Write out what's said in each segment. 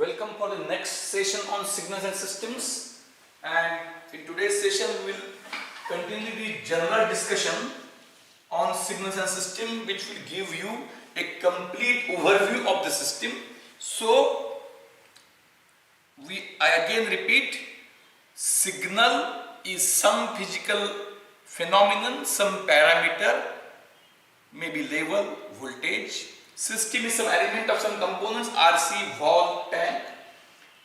Welcome for the next session on signals and systems, and in today's session we will continue the general discussion on signals and system, which will give you a complete overview of the system. So I again repeat, signal is some physical phenomenon, some parameter, maybe level, voltage. System is some element of some components, RC, valve, tank,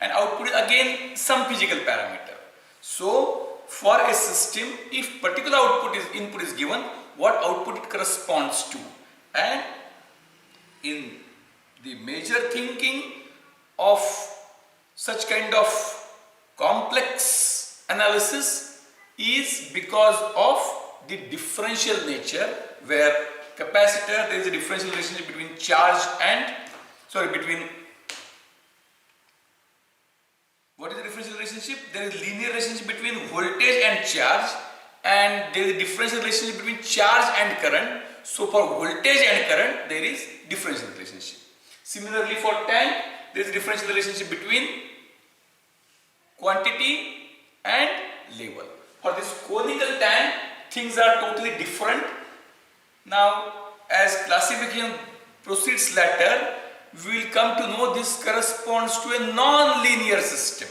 and output is again some physical parameter. So for a system, if particular input is given, what output it corresponds to, and in the major thinking of such kind of complex analysis is because of the differential nature, where capacitor, there is a differential relationship between charge and what is the differential relationship? There is linear relationship between voltage and charge, and there is a differential relationship between charge and current. So for voltage and current there is differential relationship. Similarly for tank, there is a differential relationship between quantity and level. For this conical tank, things are totally different. Now, as classification proceeds later, we will come to know this corresponds to a non-linear system.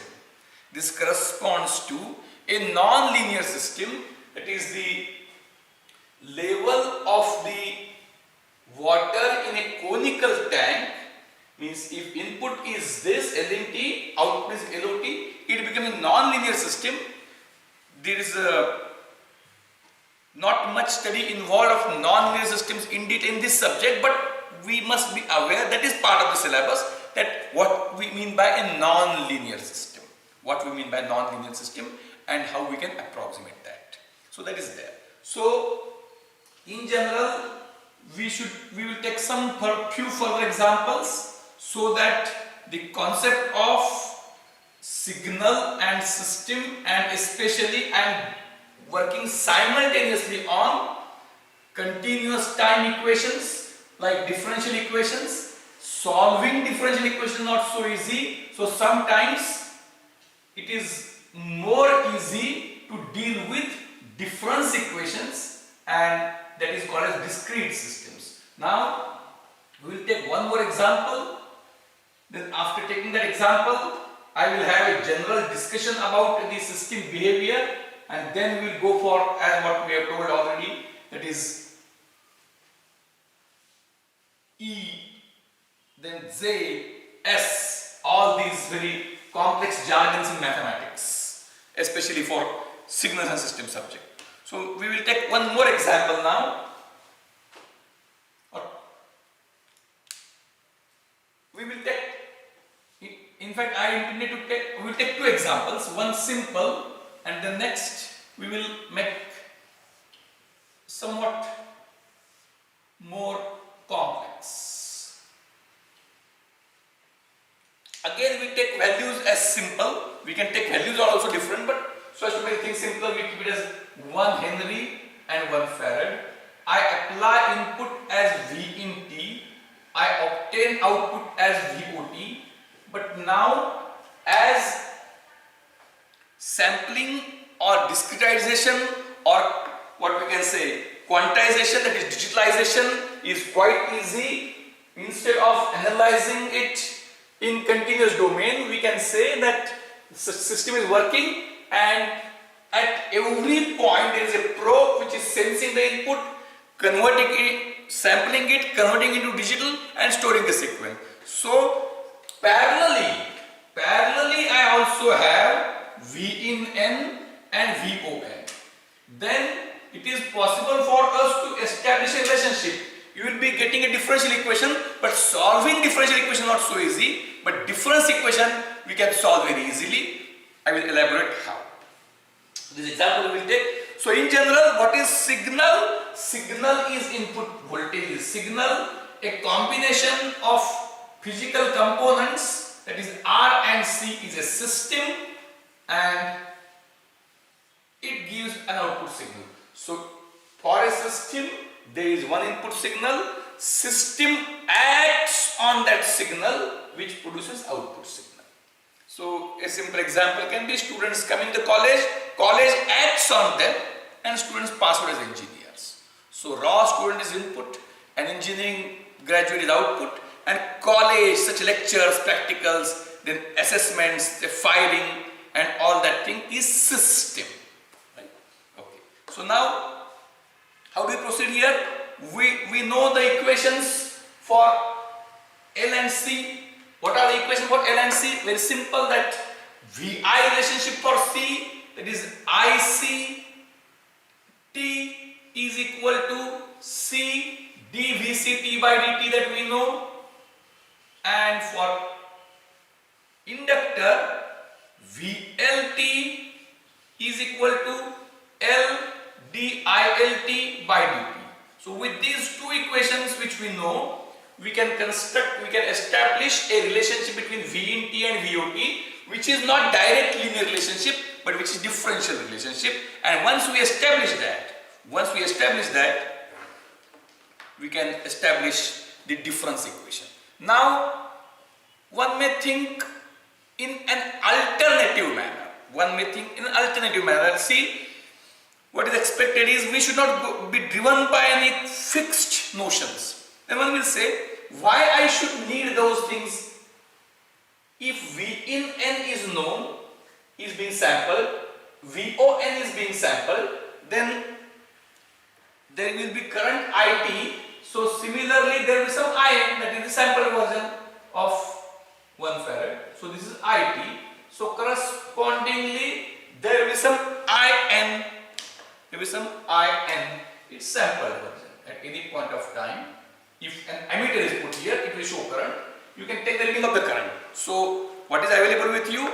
This corresponds to a non-linear system, that is the level of the water in a conical tank. Means if input is this LNT, output is LOT, it becomes a non-linear system. There is not much study involved of non-linear systems in detail in this subject, but we must be aware, that is part of the syllabus, that what we mean by a non-linear system, and how we can approximate that. So that is there. So in general, we will take some few further examples, so that the concept of signal and system, and especially I am working simultaneously on continuous time equations like differential equations. Solving differential equations not so easy, so sometimes it is more easy to deal with difference equations, and that is called as discrete systems. Now we will take one more example, then after taking that example I will have a general discussion about the system behavior, and then we will go for, as what we have told already, that is E, then J, S, all these very complex jargons in mathematics, especially for signals and system subject. So we will take one more example now. We will take, in fact I intended to take, we will take two examples, one simple and the next we will make somewhat more complex. Again we take values as simple, we can take values are also different, but so as to make things simpler we keep it as 1 Henry and 1 Farad. I apply input as V in T, I obtain output as VOT, but now as sampling or discretization, or what we can say quantization, that is digitalization, is quite easy. Instead of analyzing it in continuous domain, we can say that the system is working, and at every point there is a probe which is sensing the input, converting it, sampling it, converting into digital and storing the sequence. So parallelly I also have V in N and VON. Then it is possible for us to establish a relationship. You will be getting a differential equation, but solving differential equation not so easy, but difference equation we can solve very easily. I will elaborate how. This example we will take. So in general, what is signal? Signal is input voltage. Signal, a combination of physical components, that is R and C is a system, and it gives an output signal. So for a system there is one input signal, system acts on that signal which produces output signal. So a simple example can be students coming to college, college acts on them and students pass out as engineers. So raw student is input and engineering graduate is output, and college, such lectures, practicals, then assessments, the filing and all that thing is system. Right? Okay. So now how do we proceed here? We know the equations for L and C. What are the equations for L and C? Very simple, that VI relationship for C, that is IC T is equal to C dVCT by dt, that we know. And for inductor, VLT is equal to L dilt by dt. So with these two equations which we know, we can establish a relationship between V in T and VOT, which is not direct linear relationship, but which is differential relationship. And once we establish that, we can establish the difference equation. Now, one may think in an alternative manner. See, what is expected is we should not be driven by any fixed notions. Then one will say, why I should need those things? If V in N is known, is being sampled, VON is being sampled, then there will be current IT. So similarly, there will be some IN, that is the sample version of 1 farad. So this is IT. So correspondingly, there will be some IN. It's sample version at any point of time. If an ammeter is put here, it will show current. You can take the reading of the current. So what is available with you?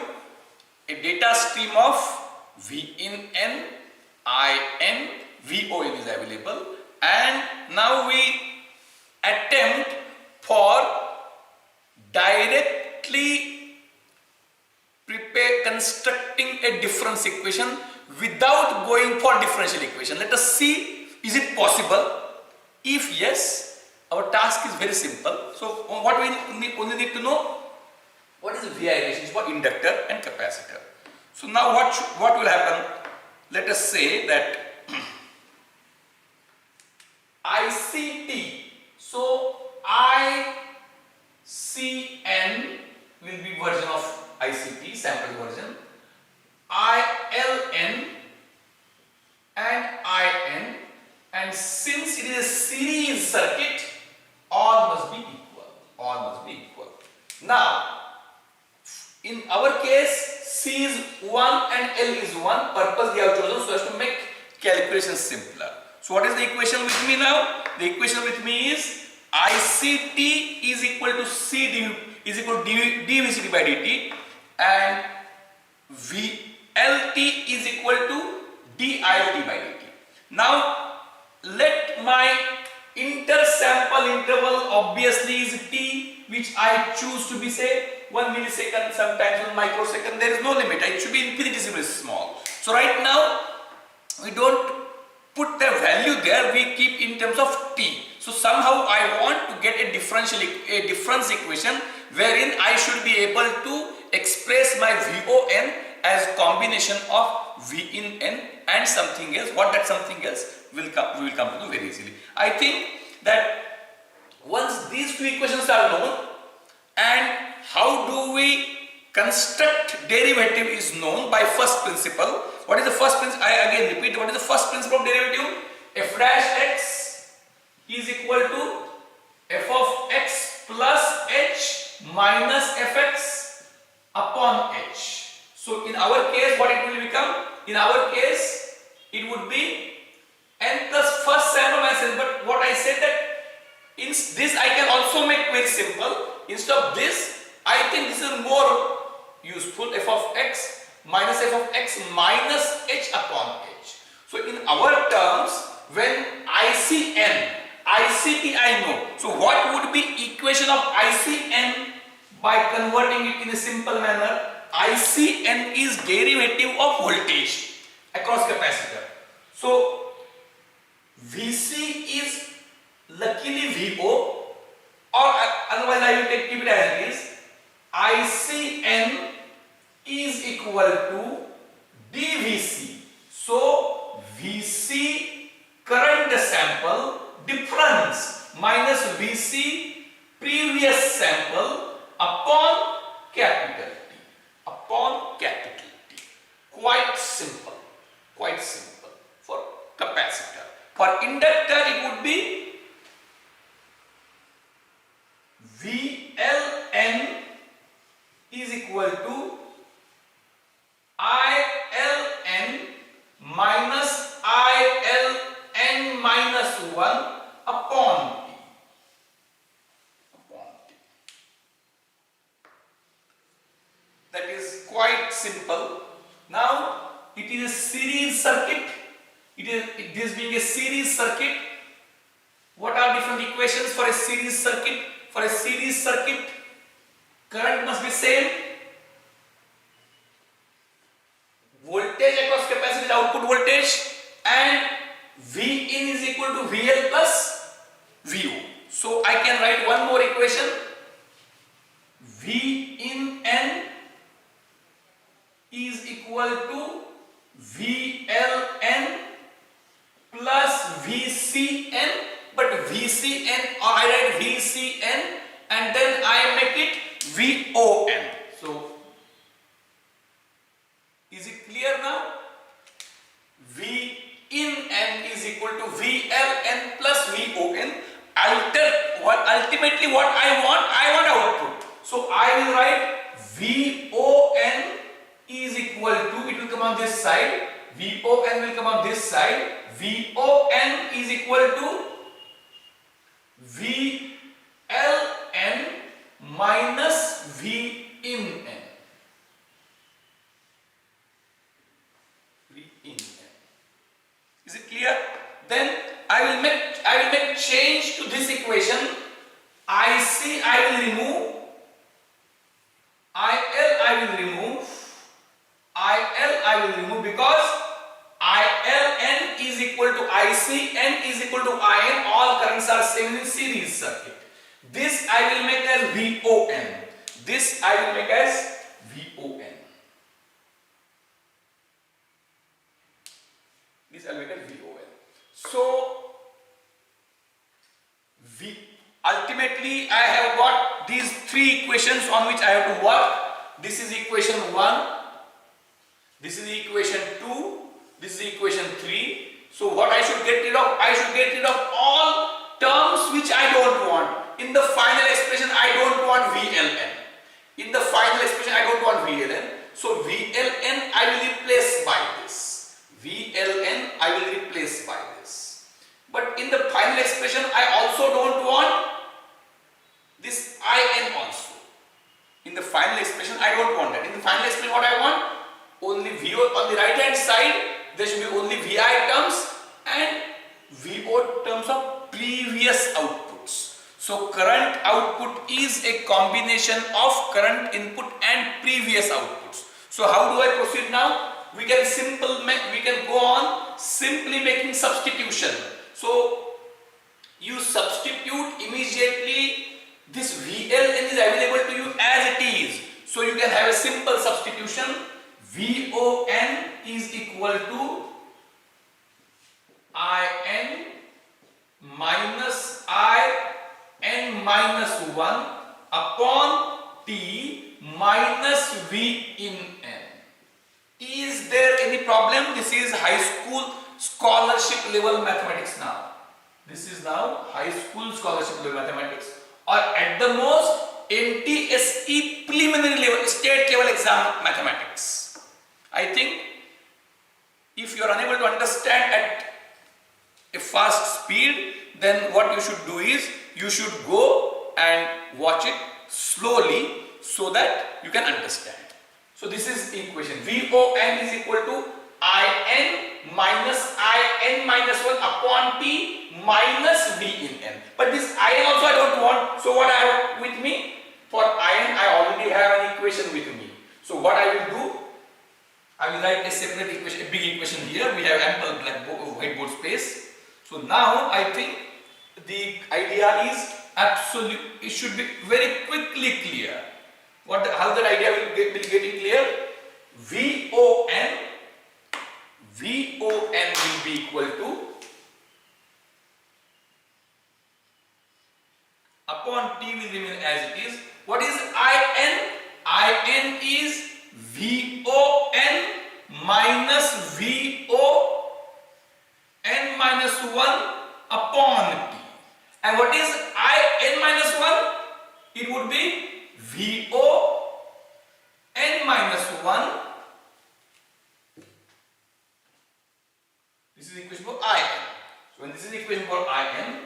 A data stream of V in N, IN, VON is available, and now we attempt for directly constructing a difference equation without going for differential equation. Let us see, is it possible? If yes, our task is very simple. So what we only need to know, what is the VI relationship for inductor and capacitor. So now what will happen? Let us say that ICT, so ICN will be version of ICT, sample version, ILN and IN, and since it is a series circuit, all must be equal. Now, in our case, C is 1 and L is 1, purpose we have chosen so as to make calculations simpler. So what is the equation with me now? The equation with me is ICT is equal to dVCT by dt, and VLT is equal to dilt by dt. Now let my intersample interval obviously is t, which I choose to be, say, 1 millisecond, sometimes 1 microsecond. There is no limit. It should be infinitesimally small. So right now we don't put the value there, we keep in terms of t. So somehow I want to get a difference equation wherein I should be able to express my VON as combination of V in N and something else. What that something else we will come to know very easily. I think that once these two equations are known, and how do we construct derivative is known by first principle. What is the first principle? I again repeat, what is the first principle of derivative? F dash x is equal to f of x plus h minus fx upon h. So in our case, what it will become? In our case, it would be n plus first sample minus n. But what I said that in this I can also make very simple. Instead of this, I think this is more useful. F of x minus f of x minus h upon h. So in our terms, when ICN, ICT I know. So what would be equation of ICN by converting it in a simple manner? ICN is derivative of voltage across capacitor. So VC is luckily VO, or otherwise I will keep it as it is. ICN is equal to dVc. So Vc current sample difference minus Vc previous sample upon capital T. Upon capital T. Quite simple. Quite simple for capacitor. For inductor it would be VLN is equal to ILN minus ILN minus 1 upon T. That is quite simple. Now it is a series circuit. This being a series circuit. What are different equations for a series circuit? For a series circuit, current must be same. Voltage across capacitor is output voltage, and Vin is equal to VL plus VO. So I can write one more equation. Vin N is equal to VLN plus VCN, but VCN, or I write VCN and then I make it VON. So is it clear now? V in N is equal to VLN plus VON. Ultimately what I want output. So I will write VON is equal to, it will come on this side, VON will come on this side, VON is equal to VLN minus V in N. V in N. Is it clear? Then I will make change to this equation. IC I will remove, IL I will remove, IL I will remove, because ILN is equal to IC, N is equal to IN, all currents are same in series circuit. This I will make as VON. This I will make as VON. This I will make as VON. So ultimately I have got these three equations on which I have to work. This is equation 1, this is equation 2, this is equation 3. So what I should get rid of? I should get rid of all terms which I don't want. In the final expression I don't want VLN. In the final expression I don't want VLN. So VLN I will replace by this. VLN I will replace by this. But in the final expression I also don't want this IN also. In the final expression I don't want that. In the final expression what I want? Only VO on the right hand side there should be only VI terms and VO terms of previous outputs. So current output is a combination of current input and previous outputs. So how do I proceed now? We can go on simply making substitution. So you substitute immediately. This VLN is available to you as it is. So you can have a simple substitution. VON is equal to IN minus IN minus 1 upon T minus V in N. Is there any problem? This is high school scholarship level mathematics now. This is now high school scholarship level mathematics, or at the most NTSE preliminary level, state level exam mathematics. I think if you are unable to understand at a fast speed, then what you should do is you should go and watch it slowly so that you can understand. So this is equation. VON is equal to IN minus IN minus 1 upon T minus V in N. But this IN also I don't want. So what I have with me? For IN I already have an equation with me. So what I will do? I will write a separate equation, a big equation here. We have ample whiteboard space. So now I think the idea is absolute. It should be very quickly clear. How that idea will get clear? VON will be equal to, upon T will remain as it is. What is IN? IN is VON minus VON minus 1 upon T. And what is IN minus 1? It would be VON minus 1. This is equation for IN. So when this is equation for IN,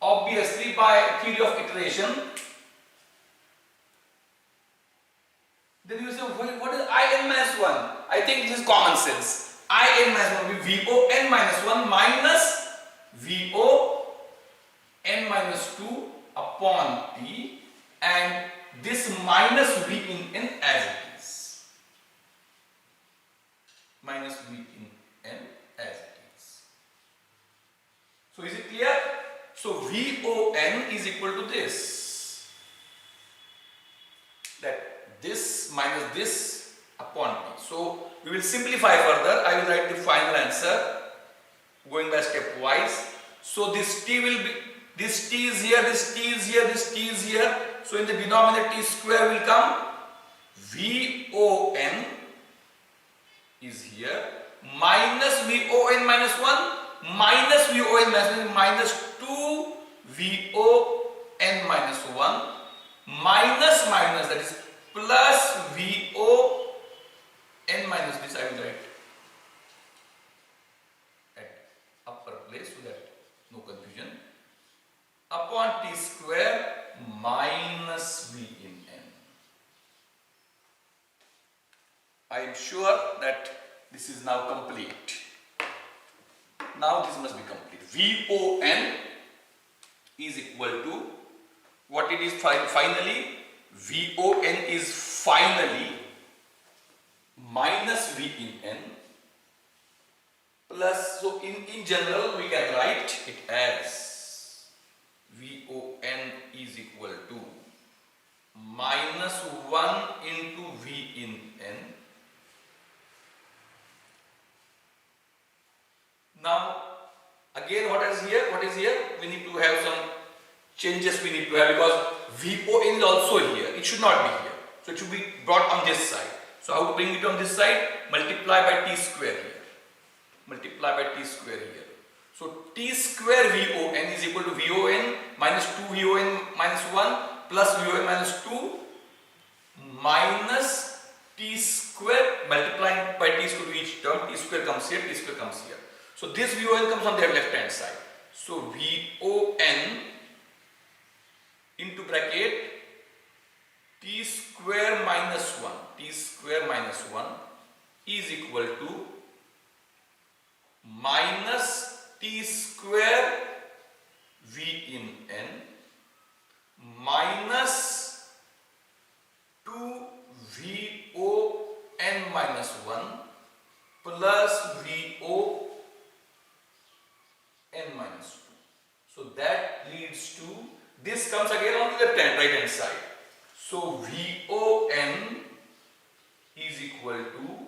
obviously by theory of iteration, then you say, what is IN minus 1? I think this is common sense. IN minus 1 will be VON minus 1 minus VON minus 2 upon T, and this minus V in N as it is. Minus V in N as it is. So is it clear? So VON is equal to this. That this minus this upon T. So we will simplify further. I will write the final answer going by stepwise. So this T will be, this T is here, this T is here, this T is here. So in the denominator T square will come. VON is here minus VON minus 1 minus VON minus 1 minus 2 VON minus 1 minus minus, that is plus VON minus this. I will write at upper place so that no confusion, upon T square minus V in N. I am sure that this is now complete. Now this must be complete. VON is equal to what it is finally. VON is finally minus V in N plus, so in general we can write it as VON is equal to minus 1 into V in N. Now again, what is here? What is here? We need to have some changes we need to have, because VON is also here. It should not be here. So it should be brought on this side. So how to bring it on this side? Multiply by T square here. Multiply by T square here. So T square VON is equal to VON minus 2 VON minus 1 plus VON minus 2 minus T square, multiplying by T square to each term. T square comes here, T square comes here. So this VON comes on their left hand side. So VON into bracket T square minus 1, T square minus 1 is equal to minus T square V in N minus 2 VON minus 1 plus VON minus 2. So that leads to, this comes again on the right hand side. So VON is equal to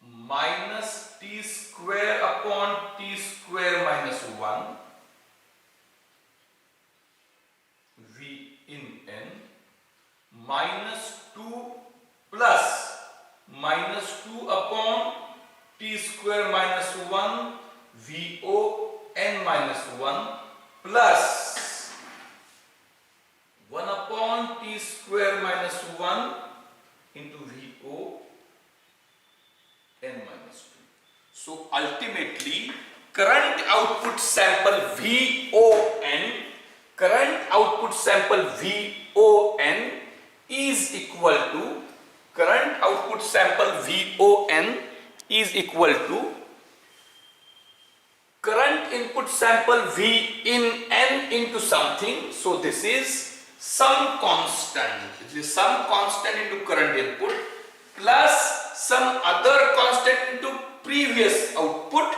minus T square upon T square minus 1 V in N minus 2 plus minus 2 upon T square minus 1 VON minus 1 plus 1 upon T square minus 1 into VON minus 2. So ultimately, current output sample VON, is equal to, current output sample VON is equal to current input sample V in N into something. So this is some constant. This is some constant into current input plus some other constant into previous output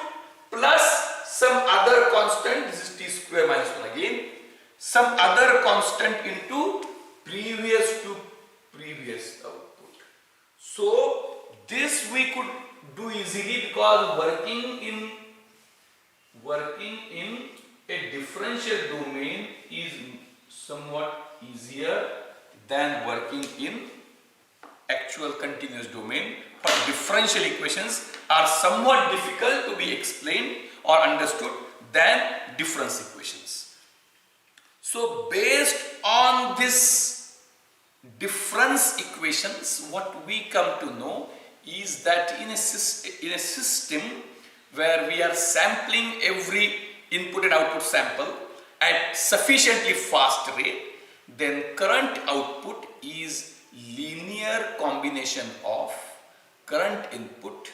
plus some other constant. This is T square minus 1 again. Some other constant into previous to previous output. So this we could do easily because working in a differential domain is somewhat easier than working in actual continuous domain, but differential equations are somewhat difficult to be explained or understood than difference equations. So based on this difference equations, what we come to know is that in a system where we are sampling every input and output sample at sufficiently fast rate, then current output is linear combination of current input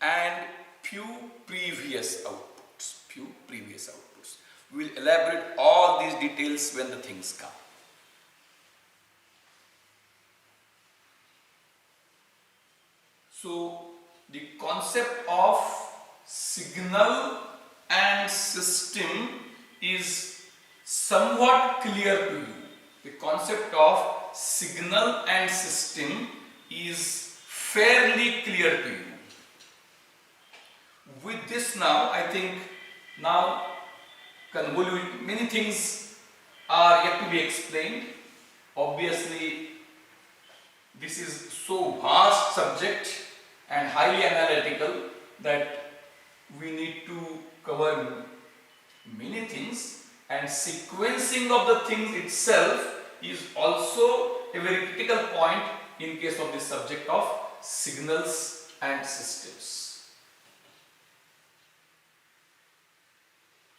and few previous outputs. We will elaborate all these details when the things come. So the concept of signal and system is somewhat clear to you. The concept of signal and system is fairly clear to you. With this now, I think now many things are yet to be explained. Obviously, this is so vast subject and highly analytical that we need to cover many things, and sequencing of the things itself is also a very critical point in case of this subject of signals and systems.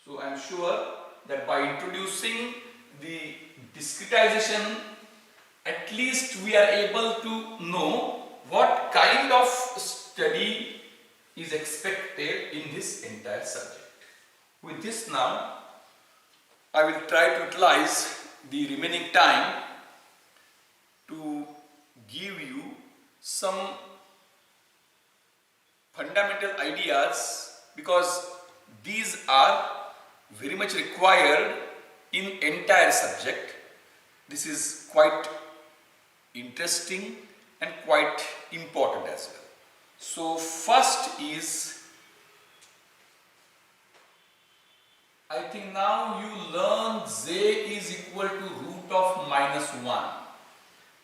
So I am sure that by introducing the discretization, at least we are able to know what kind of study is expected in this entire subject. With this now, I will try to utilize the remaining time to give you some fundamental ideas, because these are very much required in entire subject. This is quite interesting and quite important as well. So first is, I think now you learn Z is equal to root of minus 1.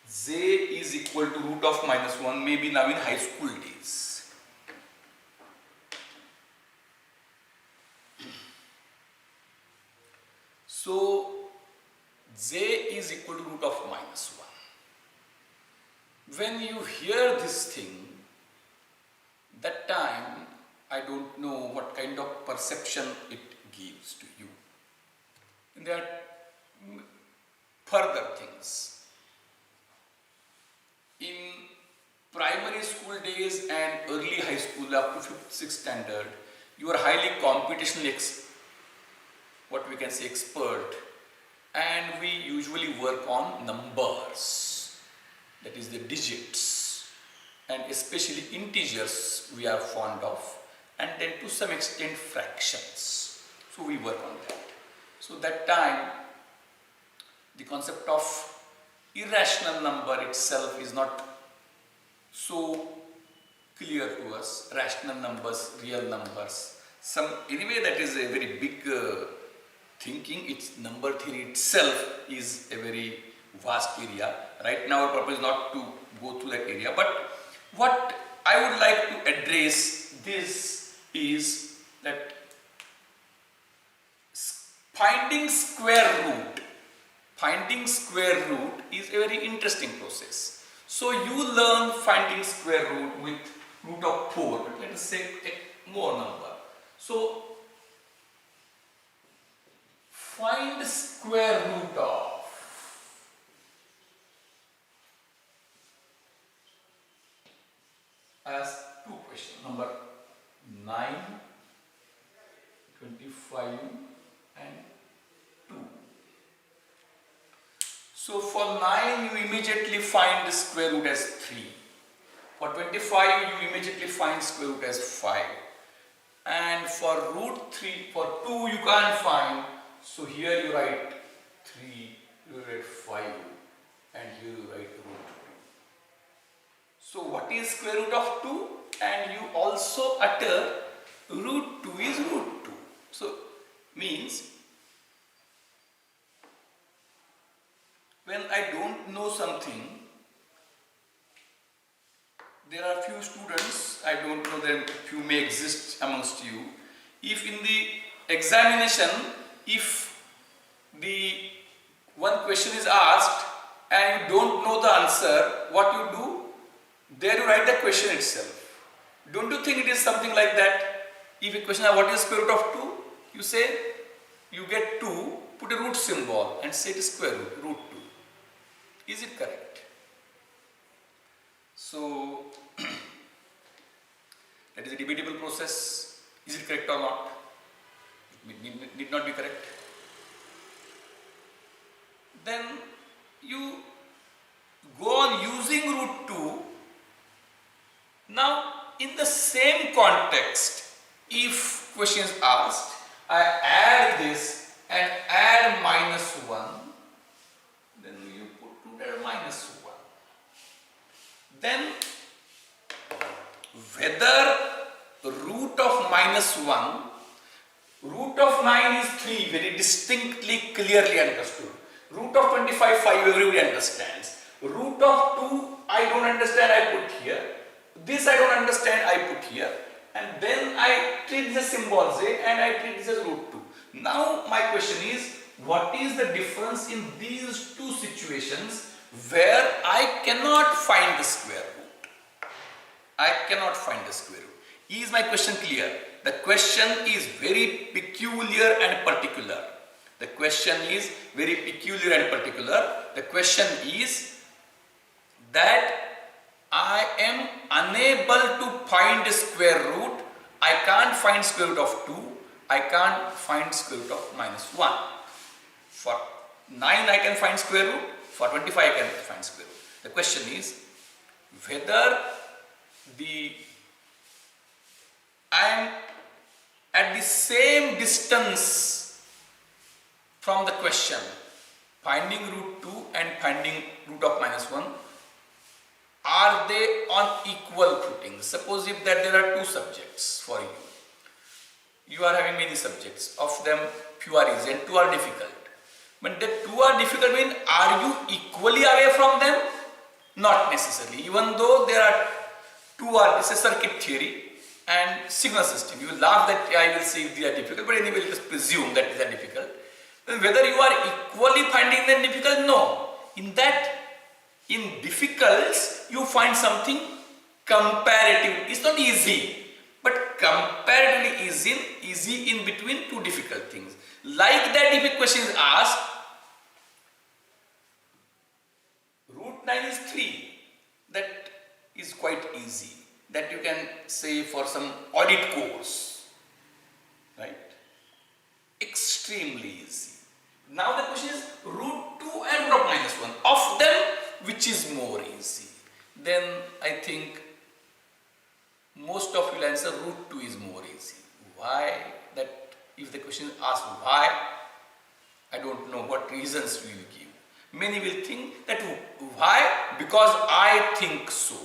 Z is equal to root of minus 1, maybe now in high school days. So Z is equal to root of minus 1. When you hear this thing, that time I don't know what kind of perception it gives to you. And there are further things. In primary school days and early high school up to 5th, 6th standard, you are highly computationally expert, and we usually work on numbers, that is the digits, and especially integers we are fond of, and then to some extent fractions. So we work on that. So that time the concept of irrational number itself is not so clear to us. Rational numbers, real numbers, anyway that is a very big thinking. Its number theory itself is a very vast area. Right now our purpose is not to go through that area, but what I would like to address this is that finding square root is a very interesting process. So you learn finding square root with root of 4, but let us say take more number. So find square root of, I ask two questions, number 9, 25 and 2. So for 9 you immediately find the square root as 3. For 25 you immediately find square root as 5. And for root 3, for 2 you can't find, so here you write 3, you write 5, and here you write root what is square root of 2, and you also utter root 2 is root 2. So means when I don't know something, there are few students, I don't know them, few may exist amongst you. If in the examination, if the one question is asked and you don't know the answer, what you do? There you write the question itself. Don't you think it is something like that? If a question is what is square root of 2? You say, you get 2, put a root symbol and say it is square root 2. Is it correct? So, that is a debatable process. Is it correct or not? It need not be correct. Then you go on using root 2. Now, in the same context, if question is asked, I add this and add minus 1, then you put 2 there minus 1. Then, whether root of minus 1, root of 9 is 3, very distinctly, clearly understood. Root of 25, 5, everybody understands. Root of 2, I don't understand, I put here. This I don't understand, I put here. And then I treat the symbol say, and I treat this as root 2. Now my question is, what is the difference in these two situations where I cannot find the square root? I cannot find the square root. Is my question clear? The question is very peculiar and particular. The question is very peculiar and particular. The question is that I am unable to find a square root. I can't find square root of 2. I can't find square root of minus 1. For 9 I can find square root. For 25 I can find square root. The question is whether I am at the same distance from the question, finding root 2 and finding root of minus 1, are they on equal footing? Suppose if that there are two subjects for you. You are having many subjects, of them few are easy and 2 are difficult. But the 2 are difficult mean, are you equally away from them? Not necessarily. Even though there are 2 are, this is circuit theory and signal system. You will laugh that I will say they are difficult, but anyway just presume that they are difficult. Then whether you are equally finding them difficult? No. In difficulties, you find something comparative. It's not easy, but comparatively easy in between two difficult things. Like that, if a question is asked, root 9 is 3. That is quite easy. That you can say for some audit course, right? Extremely easy. Now the question is root 2 and root of minus 1. Of them, which is more easy? Then I think most of you will answer root 2 is more easy. Why? That if the question is asked why, I don't know what reasons we will give. Many will think that why? Because I think so.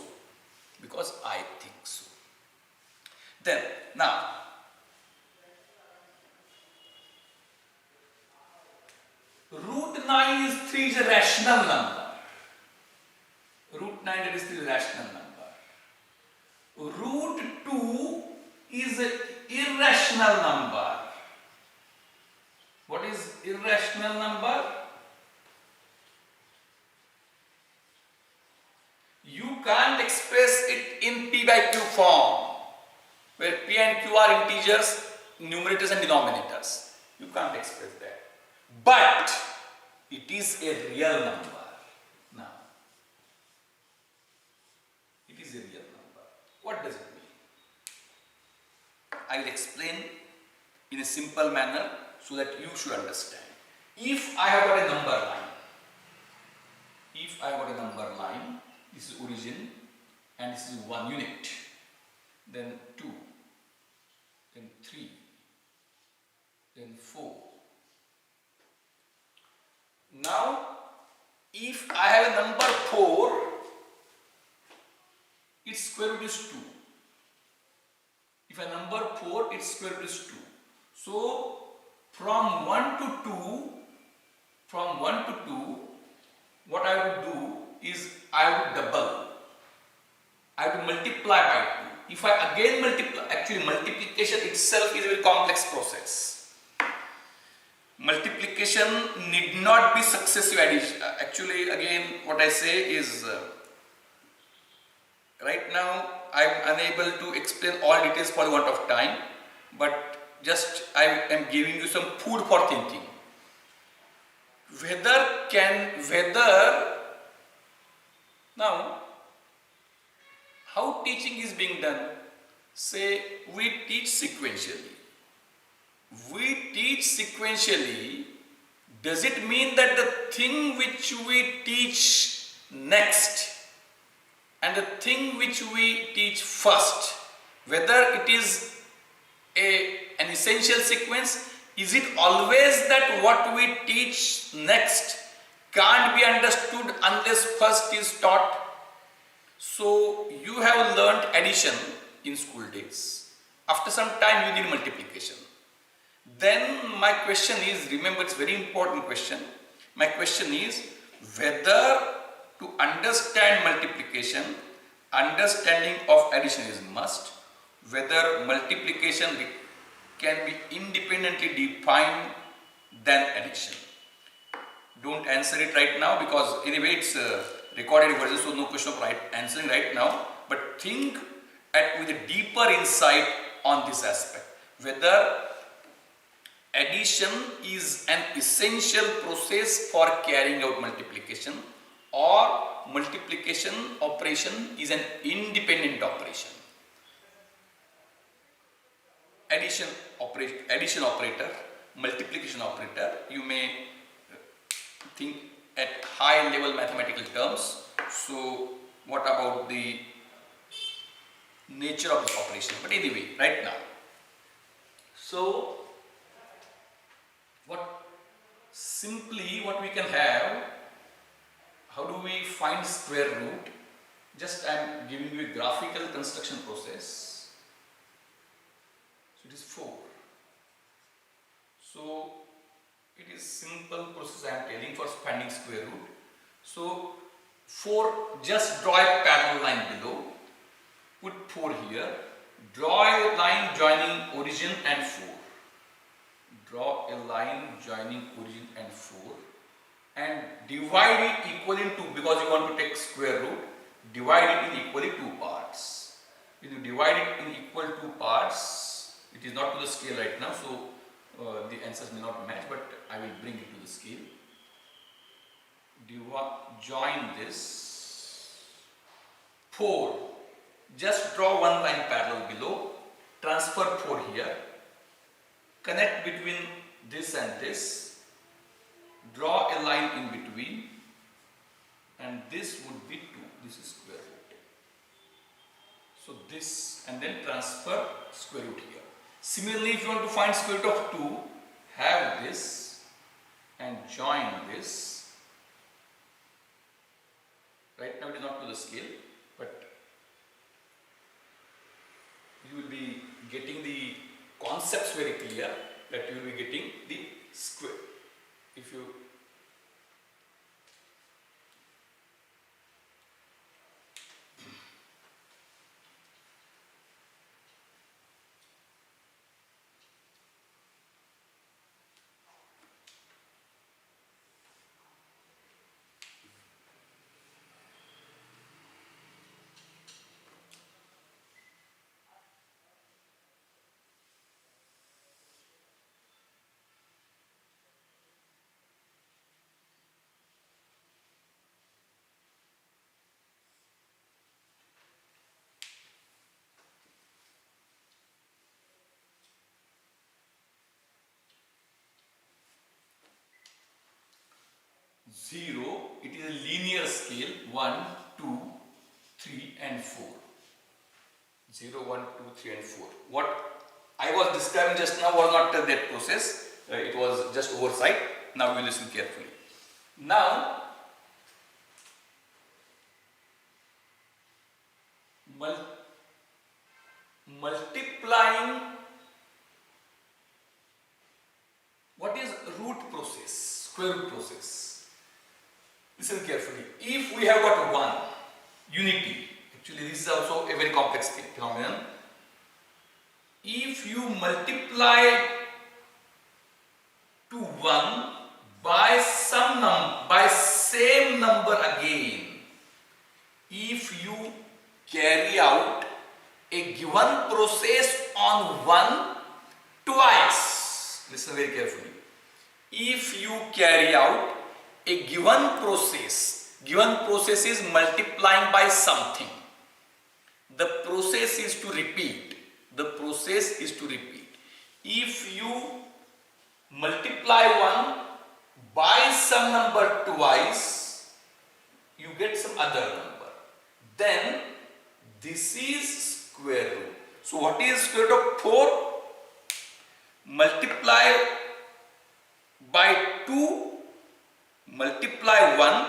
Because I think so. Then, now, root 9 is 3 is a rational number. Root 9 is 3 is a rational number. Root 2 is an irrational number. What is irrational number? You can't express it in P by Q form, where P and Q are integers, numerators and denominators. You can't express that. But it is a real number. Now, it is a real number. What does it mean? I will explain in a simple manner so that you should understand. If I have got a number line, this is origin and this is 1 unit, then 2, then 3, then 4. Now, if I have a number 4, its root is 2. If a number 4, its square root is 2. So from 1 to 2, what I would do is I would double. I would multiply by 2. If I again multiply, actually multiplication itself is a very complex process. Multiplication need not be successive addition. Actually, again, what I say is right now I am unable to explain all details for the want of time, but just I am giving you some food for thinking. Now, how teaching is being done? Say we teach sequentially. Does it mean that the thing which we teach next and the thing which we teach first, whether it is an essential sequence, is it always that what we teach next can't be understood unless first is taught? So you have learnt addition in school days. After some time you need multiplication. Then my question is, remember it's very important question. My question is whether to understand multiplication, understanding of addition is must. Whether multiplication can be independently defined than addition. Don't answer it right now because anyway it's a recorded version, so no question of answering right now. But think with a deeper insight on this aspect. Whether addition is an essential process for carrying out multiplication or multiplication operation is an independent operation. Addition operator, multiplication operator, you may think at high level mathematical terms. So what about the nature of this operation? But anyway, right now, so what we can have, how do we find square root? Just I am giving you a graphical construction process. So it is 4. So it is simple process I am telling for finding square root. So 4, just draw a parallel line below, put 4 here, draw a line joining origin and 4. Draw a line joining origin and 4 and divide it equally in 2 because you want to take square root. Divide it in equally 2 parts. When you divide it in equal 2 parts, it is not to the scale right now, so the answers may not match, but I will bring it to the scale. Join this 4. Just draw one line parallel below, transfer 4 here, connect between this and this, draw a line in between, and this would be 2. This is square root. So this, and then transfer square root here. Similarly, if you want to find square root of 2, have this and join this. Right now it is not to the scale, but you will be getting the concepts very clear, that you will be getting the square. If you zero, it is a linear scale 1, 2, 3 and 4. 0, 1, 2, 3 and 4. What I was describing just now was not that process, it was just oversight. Now we listen carefully. Now multiplying, what is root process, square root process? Listen carefully. If we have got 1, unity, actually this is also a very complex phenomenon. If you multiply to 1 by some by same number again, if you carry out a given process on 1 twice, listen very carefully. If you carry out a given process is multiplying by something. The process is to repeat. If you multiply 1 by some number twice, you get some other number. Then this is square root. So what is square root of 4? Multiply by 2, multiply 1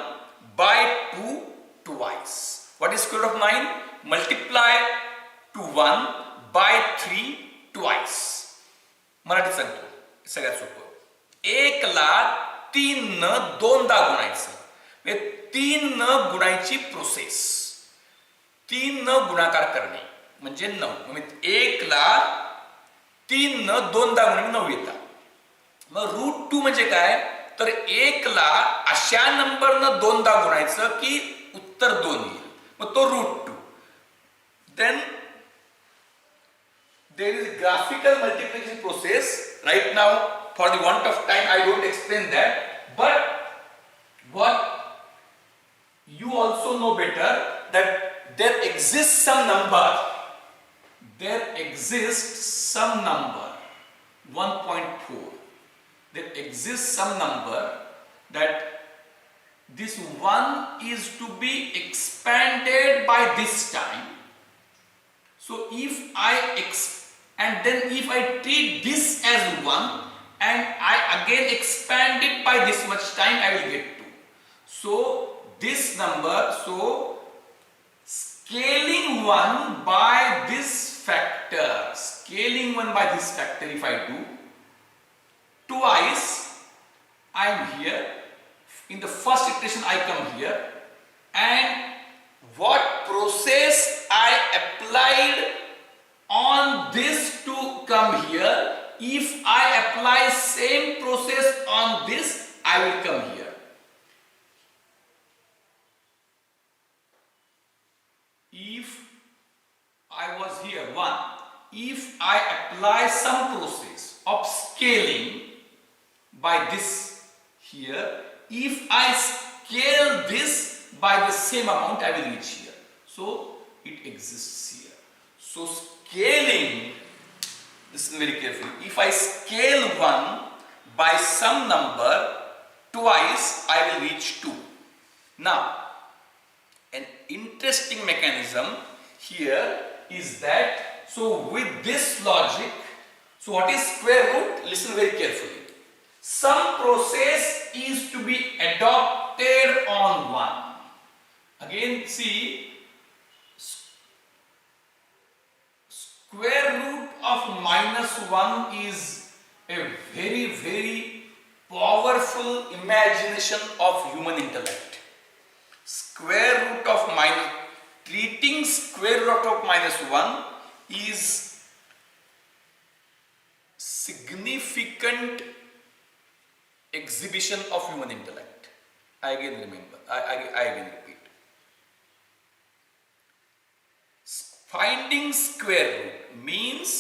by 2 twice. What is square root of 9? Multiply to 1 by 3 twice. मराठीत सांगतो सगळ्यात सोपं. 1 ला 3 न दोनदा गुणायचं. म्हणजे 3 न गुणायची process. 3 न गुणाकार करणे म्हणजे 9. म्हणजे 1 ला 3 न दोनदा गुणिले 9 येतात. मग रूट 2 म्हणजे काय? तर 1 ला अशा नंबरनं दोनदा गुणायचं की उत्तर 2 येईल. मग तो root 2. Then there is graphical multiplication process. Right now, for the want of time, I don't explain that. But what you also know better, that there exists some number. There exists some number, 1.4. There exists some number that this 1 is to be expanded by this time. So if and then if I treat this as 1 and I again expand it by this much time, I will get 2. So this number, scaling 1 by this factor, if I do twice, I am here. In the first iteration I come here, and what process I applied on this to come here, if I apply same process on this, I will come here. If I was here 1, if I apply some process of scaling by this here, if I scale this by the same amount, I will reach here. So it exists here. So scaling, listen very carefully. If I scale 1 by some number twice, I will reach 2. Now, an interesting mechanism here is that, so with this logic, so what is square root? Listen very carefully. Some process is to be adopted on 1. Again, see, square root of -1 is a very, very powerful imagination of human intellect. Treating square root of -1 is significant exhibition of human intellect. I again repeat. Finding square root means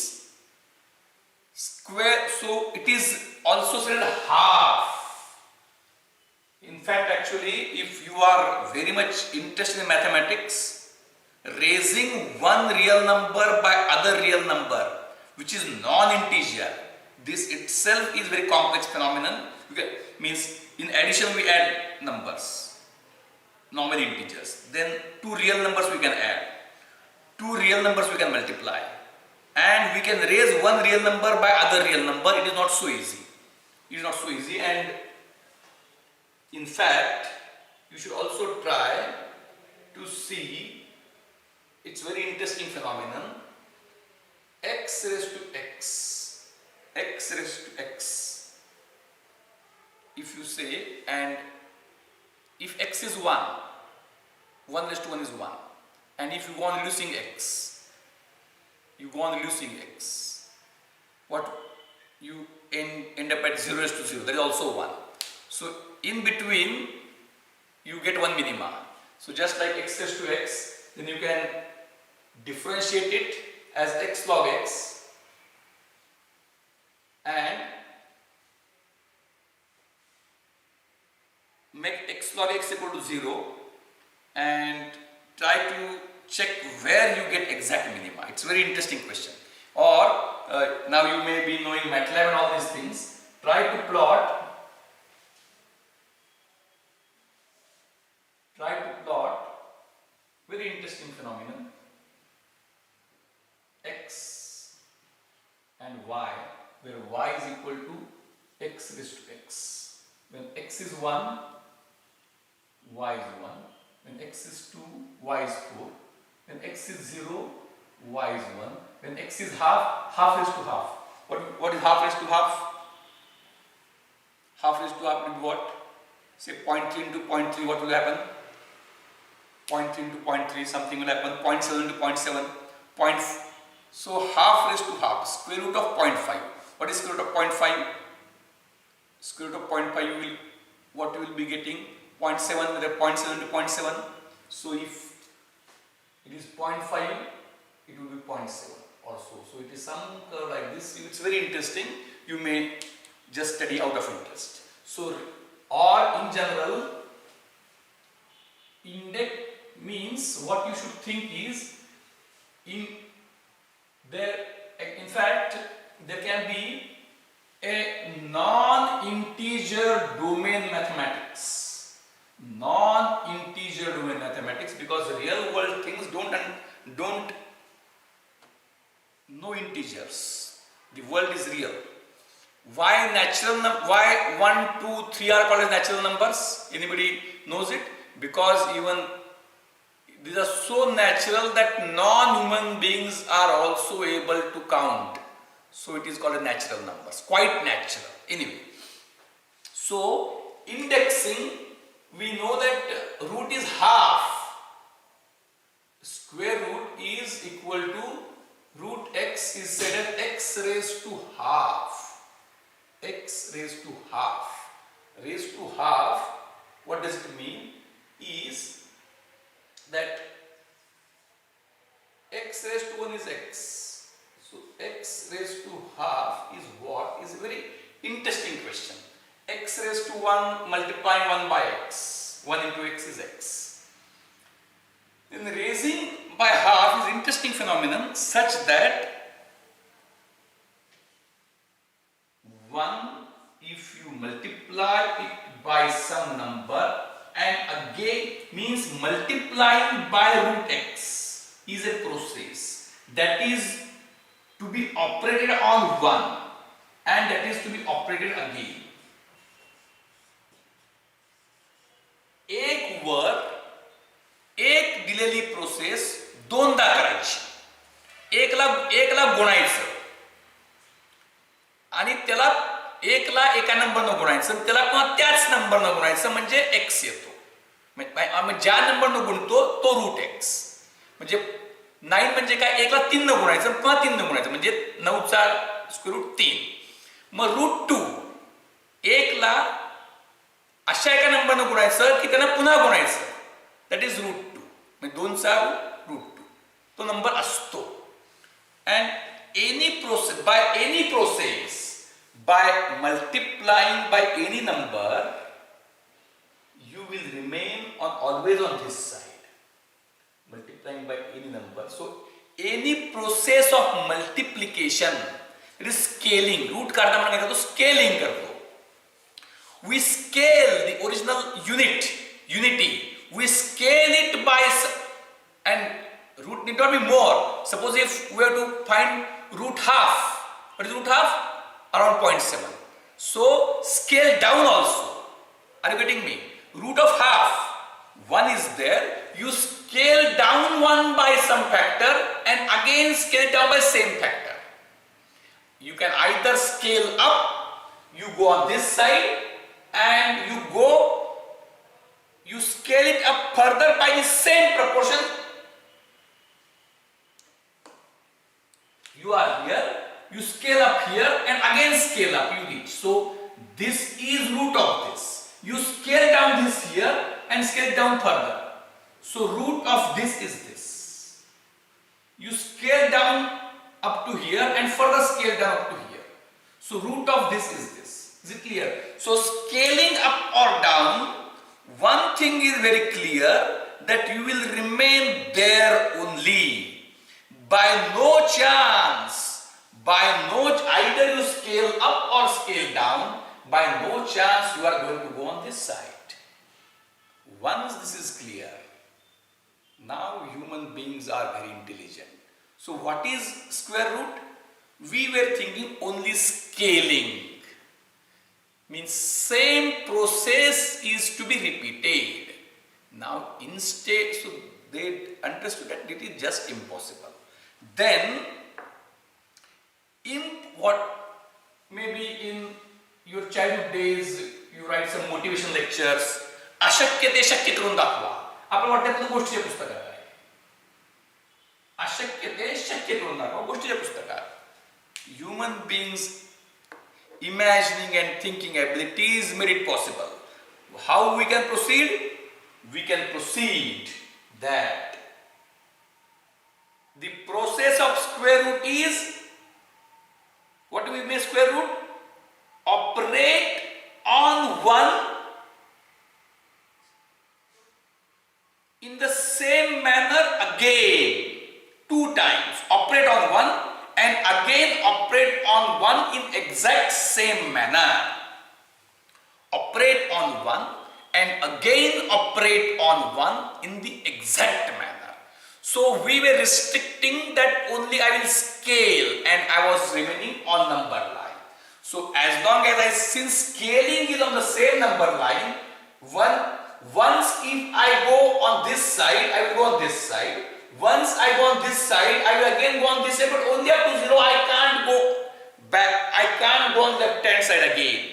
so it is also said half. In fact, actually, if you are very much interested in mathematics, raising one real number by other real number, which is non-integer, this itself is very complex phenomenon. Okay. Means in addition we add numbers, normal integers, then 2 real numbers we can add, 2 real numbers we can multiply, and we can raise one real number by other real number. It is not so easy. It is not so easy, and in fact, you should also try to see. It's very interesting phenomenon. x raised to x, x raised to x, if you say, and if x is 1, 1 raised to 1 is 1, and if you go on reducing x, you go on reducing x, what you end up at 0 raised to 0, that is also 1. So in between you get one minima. So just like x raised to x, then you can differentiate it as x log x and make x log x equal to 0 and try to check where you get exact minima. It's a very interesting question. Or now you may be knowing MATLAB and all these things. Try to plot very interesting phenomenon, x and y, where y is equal to x raised to x. When x is 1, y is 1. When x is 2, y is 4. When x is 0, y is 1. When x is half, half raised to half. What is half raised to half? Half raised to half will be what? Say 0.3 into 0.3, what will happen? 0.3 into 0.3, something will happen. 0.7 into 0.7. So half raised to half, square root of 0.5. What is square root of 0.5? Square root of 0.5, what you will be getting? 0.7 with a 0.7 to 0.7. So if it is 0.5, it will be 0.7 also. So it is some curve like this. It's very interesting. You may just study out of interest. So, or in general, index means what you should think is in fact there can be a non-integer domain mathematics. Non-integer domain mathematics, because real world things don't know integers. The world is real. Why 1, 2, 3 are called as natural numbers? Anybody knows it? Because even these are so natural that non-human beings are also able to count. So it is called as natural numbers. Quite natural. Anyway. So indexing, we know that root is half. Square root is equal to root x is said as x raised to half. X raised to half. Raised to half, what does it mean? Is that x raised to 1 is x. So x raised to half is what? Is a very interesting question. X raised to 1 multiplying 1 by x. 1 into x is x. Then raising by half is interesting phenomenon such that 1, if you multiply it by some number, and again means multiplying by root x is a process that is to be operated on 1 and that is to be operated again. एक वर एक दिलेली process दोनदा करायची. एकला गुणायचं आणि त्याला एकला एका नंबरनं गुणायचं, त्याला पुन्हा त्याच नंबरनं गुणायचं म्हणजे x येतो. ज्या नंबरनं गुणतो तो रूट x. म्हणजे 9 म्हणजे काय? एकला 3 न गुणायचं पुन्हा 3 न गुणायचं म्हणजे 9 चा स्क्वेअर रूट 3. मग रूट 2 एकला अशा एका नंबरनं गुणायचं की त्यांना पुन्हा गुणायचं, दॅट इज रूट 2. म्हणजे 2 चा रूट 2 तो नंबर असतो. And any process by multiplying by any number, you will remain always on this side. Multiplying by any number. So any process of multiplication, it is scaling. Root काढता म्हणून काय करतो? Scaling करतो. We scale the original unity. We scale it by, and root need not be more. Suppose if we have to find root half. What is root half? Around 0.7. So scale down also. Are you getting me? Root of half, 1 is there. You scale down 1 by some factor and again scale down by same factor. You can either scale up, you go on this side, and you scale it up further by the same proportion. You are here, you scale up here and again scale up, you reach. So this is root of this. You scale down this here and scale it down further. So root of this is this. You scale down up to here and further scale down up to here. So root of this is this. Is it clear? So scaling up or down, one thing is very clear, that you will remain there only. By no chance, either you scale up or scale down, by no chance you are going to go on this side. Once this is clear, now human beings are very intelligent. So what is square root? We were thinking only scaling. Means same process is to be repeated. Now instead, so they understood that it is just impossible. Then, in what maybe in your childhood days, you write some motivation lectures. अशक्य ते शक्य करून दाखवा. आपण वाटतं गोष्टीच्या पुस्तकात आहे. अशक्य ते शक्य करून दाखवा गोष्टीच्या पुस्तकात. Human beings imagining and thinking abilities made it possible. How we can proceed? We can proceed that the process of square root is, what do we mean square root? Operate on one in the same manner again, 2 times. Operate on one and again operate on one in exact same manner. Operate on one and again operate on one in the exact manner. So we were restricting that only I will scale and I was remaining on number line. So as long as since scaling is on the same number line, once if I go on this side, I will go on this side. Once I go on this side, I will again go on this side, but only up to 0. I can't go back. I can't go on the left hand side again.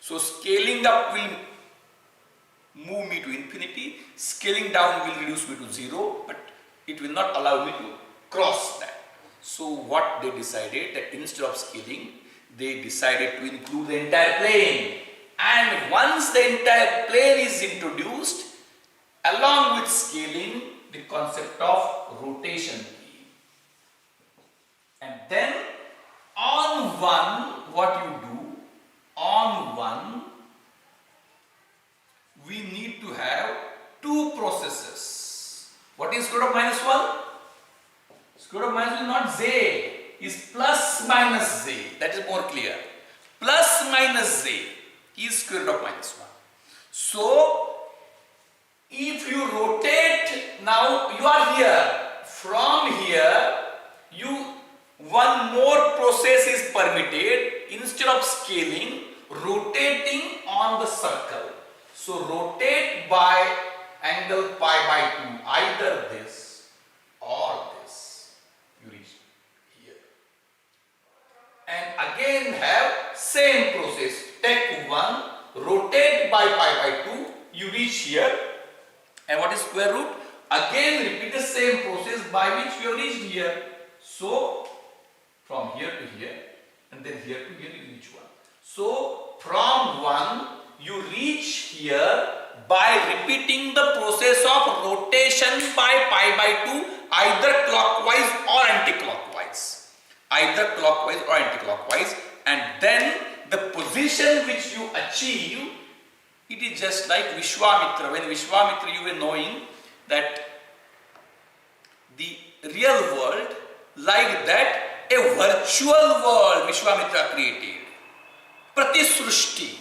So scaling up will move me to infinity. Scaling down will reduce me to 0, but it will not allow me to cross that. So what they decided, that instead of scaling, they decided to include the entire plane. And once the entire plane is introduced, along with scaling, the concept of rotation came. And then on one, what you do, on one, we need to have 2 processes. What is square root of minus 1? Square root of minus 1 is not z, is plus minus z. That is more clear. Plus minus z is square root of minus 1. So, if you rotate, now you are here. From here, one more process is permitted. Instead of scaling, rotating on the circle. So, rotate by angle pi by 2, either this or this. You reach here. And again have same process. Take one, rotate by pi by 2, you reach here. And what is square root? Again repeat the same process by which you have reached here. So from here to here, and then here to here you reach 1. So from 1 you reach here by repeating the process of rotation by pi by 2, either clockwise or anti-clockwise. Either clockwise or anti-clockwise, and then the position which you achieve, it is just like Vishwamitra. When Vishwamitra, you were knowing that the real world, like that, a virtual world Vishwamitra created. Pratisrushti.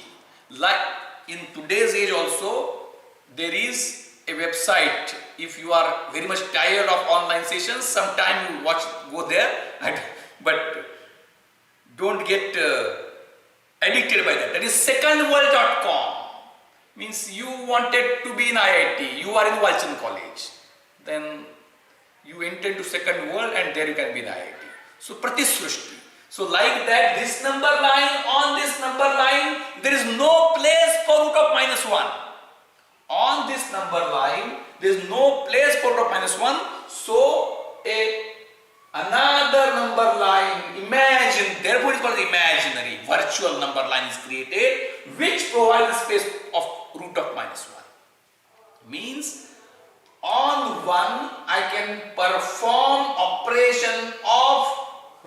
Like in today's age also, there is a website. If you are very much tired of online sessions, sometime you go there, but don't get addicted by that. That is secondworld.com. Means you wanted to be in IIT, you are in Walchand College. Then you enter to second world and there you can be in IIT. So Pratisrushti. So like that, this number line, on this number line, there is no place for root of minus 1. On this number line, there is no place for root of minus 1. So another number line, therefore it is called imaginary, virtual number line is created, which provides space of root of minus 1. Means on 1 I can perform operation of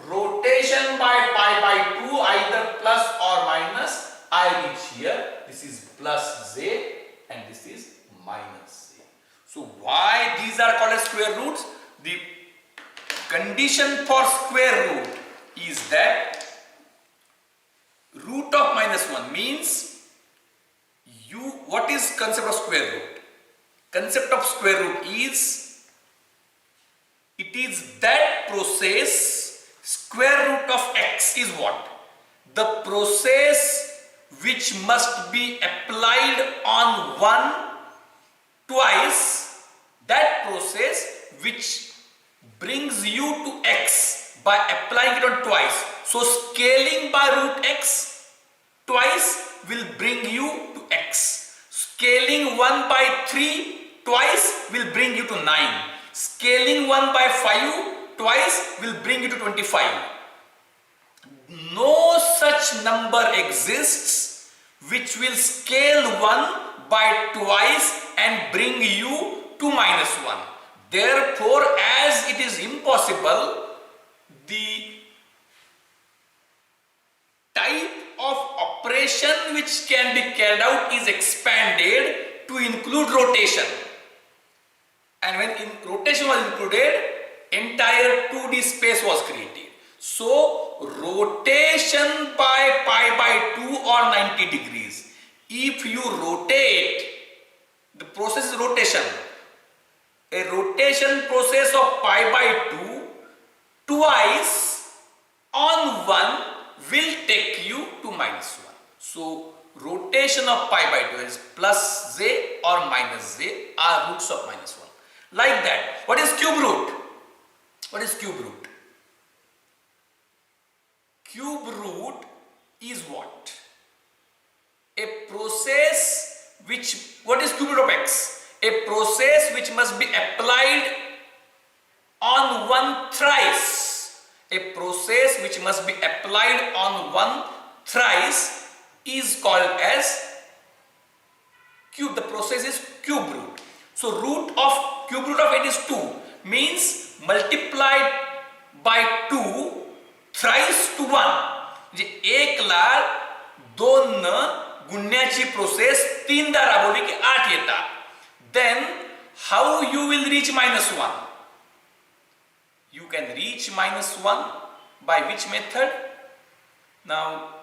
rotation by pi by 2, either plus or minus. I reach here, this is plus z and this is minus z. So why these are called as square roots? The condition for square root is that root of minus 1 means what is concept of square root? Concept of square root is, it is that process, square root of x is what? The process which must be applied on 1 twice, that process which brings you to x by applying it on twice. So scaling by root x twice will bring you to x. Scaling 1 by 3 twice will bring you to 9. Scaling 1 by 5 twice will bring you to 25. No such number exists which will scale 1 by twice and bring you to minus 1. Therefore, as it is impossible, the type of operation which can be carried out is expanded to include rotation. And when rotation was included, entire 2D space was created. So rotation by pi by 2 or 90 degrees. If you rotate, the process is rotation. A rotation process of pi by 2 twice on 1 will take you to minus 1. So rotation of pi by 2 is plus z or minus z are roots of minus 1. Like that. What is cube root? What is cube root? Cube root is what? A process which, what is cube root of x? A process which must be applied on 1 thrice. A process which must be applied on 1 thrice is called as cube. The process is cube root. So cube root of 8 is 2, means multiplied by 2 thrice to 1. म्हणजे 1 ला 2 न गुणण्याची process 3 दा राबवली की 8 येतात. Then how you will reach minus 1? You can reach minus 1 by which method? Now